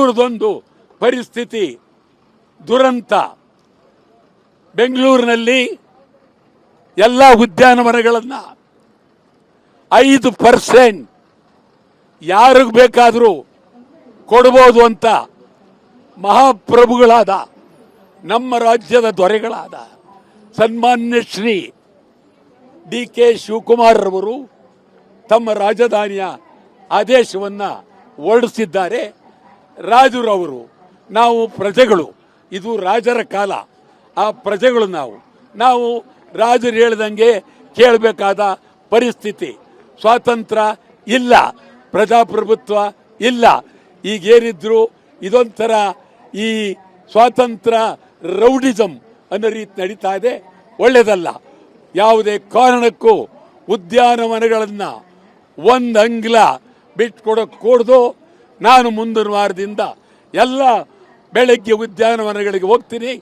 ಬೆಂಗಳೂರದೊಂದು ಪರಿಸ್ಥಿತಿ ದುರಂತ. ಬೆಂಗಳೂರಿನಲ್ಲಿ ಎಲ್ಲ ಉದ್ಯಾನವನಗಳನ್ನು 5% ಯಾರಿಗೆ ಬೇಕಾದರೂ ಕೊಡಬಹುದು ಅಂತ ಮಹಾಪ್ರಭುಗಳಾದ ನಮ್ಮ ರಾಜ್ಯದ ದೊರೆಗಳಾದ ಸನ್ಮಾನ್ಯ ಶ್ರೀ DK ಶಿವಕುಮಾರ್ ರವರು ತಮ್ಮ ರಾಜಧಾನಿಯ ಆದೇಶವನ್ನು ಹೊರಡಿಸಿದ್ದಾರೆ. ರಾಜರವರು ನಾವು ಪ್ರಜೆಗಳು, ಇದು ರಾಜರ ಕಾಲ, ಆ ಪ್ರಜೆಗಳು ನಾವು ರಾಜರು ಹೇಳ್ದಂಗೆ ಕೇಳಬೇಕಾದ ಪರಿಸ್ಥಿತಿ. ಸ್ವಾತಂತ್ರ್ಯ ಇಲ್ಲ, ಪ್ರಜಾಪ್ರಭುತ್ವ ಇಲ್ಲ. ಈಗೇನಿದ್ರು ಇದೊಂಥರ ಈ ಸ್ವಾತಂತ್ರ್ಯ ರೌಡಿಸಮ್ ಅನ್ನೋ ರೀತಿ ನಡೀತಾ ಇದೆ, ಒಳ್ಳೆಯದಲ್ಲ. ಯಾವುದೇ ಕಾರಣಕ್ಕೂ ಉದ್ಯಾನವನಗಳನ್ನು ಒಂದು ಅಂಗ್ಲ ಬಿಟ್ಕೊಡೋಕೆ ಕೂಡ್ದು ನಾನು ಮುಂದಿನ ವಾರದಿಂದ ಎಲ್ಲ ಬೆಳಗ್ಗೆ ಉದ್ಯಾನವನಗಳಿಗೆ ಹೋಗ್ತೀನಿ.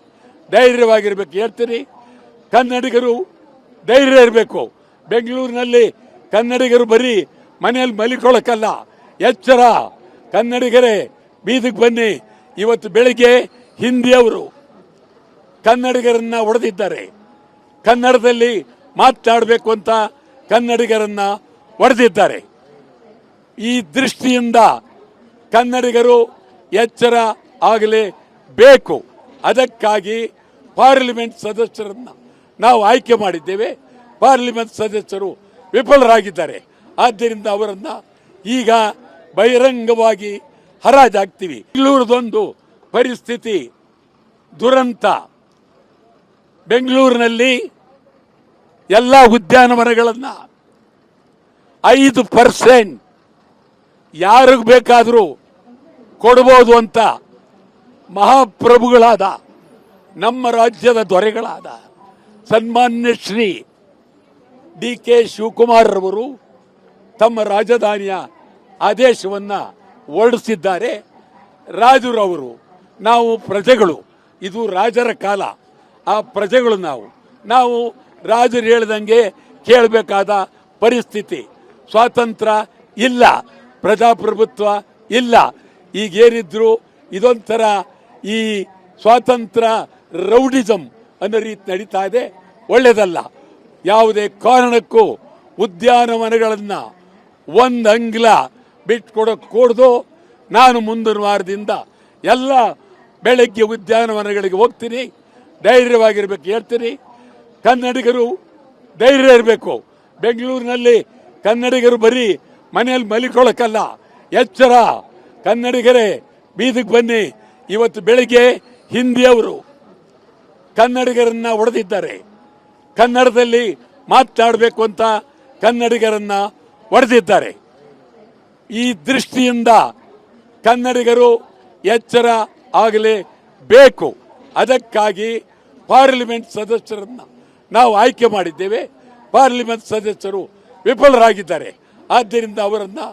ಧೈರ್ಯವಾಗಿರ್ಬೇಕು ಹೇಳ್ತೀನಿ. ಕನ್ನಡಿಗರು ಧೈರ್ಯ ಇರಬೇಕು. ಬೆಂಗಳೂರಿನಲ್ಲಿ ಕನ್ನಡಿಗರು ಬರೀ ಮನೆಯಲ್ಲಿ ಮಲಿಕೊಳ್ಳೋಕ್ಕಲ್ಲ, ಎಚ್ಚರ. ಕನ್ನಡಿಗರೇ ಬೀದಿಗೆ ಬನ್ನಿ. ಇವತ್ತು ಬೆಳಿಗ್ಗೆ ಹಿಂದಿಯವರು ಕನ್ನಡಿಗರನ್ನ ಹೊಡೆದಿದ್ದಾರೆ. ಕನ್ನಡದಲ್ಲಿ ಮಾತನಾಡಬೇಕು ಅಂತ ಕನ್ನಡಿಗರನ್ನ ಹೊಡೆದಿದ್ದಾರೆ. ಈ ದೃಷ್ಟಿಯಿಂದ ಕನ್ನಡಿಗರು ಎಚ್ಚರ ಆಗಲೇಬೇಕು. ಅದಕ್ಕಾಗಿ ಪಾರ್ಲಿಮೆಂಟ್ ಸದಸ್ಯರನ್ನ ನಾವು ಆಯ್ಕೆ ಮಾಡಿದ್ದೇವೆ. ಪಾರ್ಲಿಮೆಂಟ್ ಸದಸ್ಯರು ವಿಫಲರಾಗಿದ್ದಾರೆ. ಆದ್ದರಿಂದ ಅವರನ್ನು ಈಗ ಬಹಿರಂಗವಾಗಿ ಹರಾಜಾಗ್ತೀವಿ. ಬೆಂಗಳೂರದೊಂದು ಪರಿಸ್ಥಿತಿ ದುರಂತ. ಬೆಂಗಳೂರಿನಲ್ಲಿ ಎಲ್ಲ ಉದ್ಯಾನವನಗಳನ್ನು 5% ಯಾರಿಗೆ ಬೇಕಾದರೂ ಕೊಡಬಹುದು ಅಂತ ಮಹಾಪ್ರಭುಗಳಾದ ನಮ್ಮ ರಾಜ್ಯದ ದೊರೆಗಳಾದ ಸನ್ಮಾನ್ಯ ಶ್ರೀ DK ಶಿವಕುಮಾರ್ ರವರು ತಮ್ಮ ರಾಜಧಾನಿಯ ಆದೇಶವನ್ನು ಹೊರಡಿಸಿದ್ದಾರೆ. ರಾಜರವರು ನಾವು ಪ್ರಜೆಗಳು, ಇದು ರಾಜರ ಕಾಲ, ಆ ಪ್ರಜೆಗಳು ನಾವು ರಾಜರು ಹೇಳ್ದಂಗೆ ಕೇಳಬೇಕಾದ ಪರಿಸ್ಥಿತಿ. ಸ್ವಾತಂತ್ರ್ಯ ಇಲ್ಲ, ಪ್ರಜಾಪ್ರಭುತ್ವ ಇಲ್ಲ. ಈಗೇನಿದ್ರು ಇದೊಂಥರ ಈ ಸ್ವಾತಂತ್ರ್ಯ ರೌಡಿಸಮ್ ಅನ್ನೋ ರೀತಿ ನಡೀತಾ ಇದೆ, ಒಳ್ಳೆಯದಲ್ಲ. ಯಾವುದೇ ಕಾರಣಕ್ಕೂ ಉದ್ಯಾನವನಗಳನ್ನು ಒಂದು ಅಂಗ್ಲ ಬಿಟ್ಕೊಡೋಕೆ ಕೂಡ್ದು ನಾನು ಮುಂದಿನ ವಾರದಿಂದ ಎಲ್ಲ ಬೆಳಗ್ಗೆ ಉದ್ಯಾನವನಗಳಿಗೆ ಹೋಗ್ತೀನಿ. ಧೈರ್ಯವಾಗಿರ್ಬೇಕು ಹೇಳ್ತೀನಿ. ಕನ್ನಡಿಗರು ಧೈರ್ಯ ಇರಬೇಕು. ಬೆಂಗಳೂರಿನಲ್ಲಿ ಕನ್ನಡಿಗರು ಬರೀ ಮನೆಯಲ್ಲಿ ಮಲಿಕೊಳ್ಳೋಕ್ಕಲ್ಲ, ಎಚ್ಚರ. ಕನ್ನಡಿಗರೇ ಬೀದಿಗೆ ಬನ್ನಿ. ಇವತ್ತು ಬೆಳಿಗ್ಗೆ ಹಿಂದಿಯವರು ಕನ್ನಡಿಗರನ್ನ ಹೊಡೆದಿದ್ದಾರೆ. ಕನ್ನಡದಲ್ಲಿ ಮಾತನಾಡಬೇಕು ಅಂತ ಕನ್ನಡಿಗರನ್ನ ಹೊಡೆದಿದ್ದಾರೆ. ಈ ದೃಷ್ಟಿಯಿಂದ ಕನ್ನಡಿಗರು ಎಚ್ಚರ ಆಗಲೇಬೇಕು. ಅದಕ್ಕಾಗಿ ಪಾರ್ಲಿಮೆಂಟ್ ಸದಸ್ಯರನ್ನ ನಾವು ಆಯ್ಕೆ ಮಾಡಿದ್ದೇವೆ. ಪಾರ್ಲಿಮೆಂಟ್ ಸದಸ್ಯರು ವಿಫಲರಾಗಿದ್ದಾರೆ. ಆದ್ದರಿಂದ ಅವರನ್ನು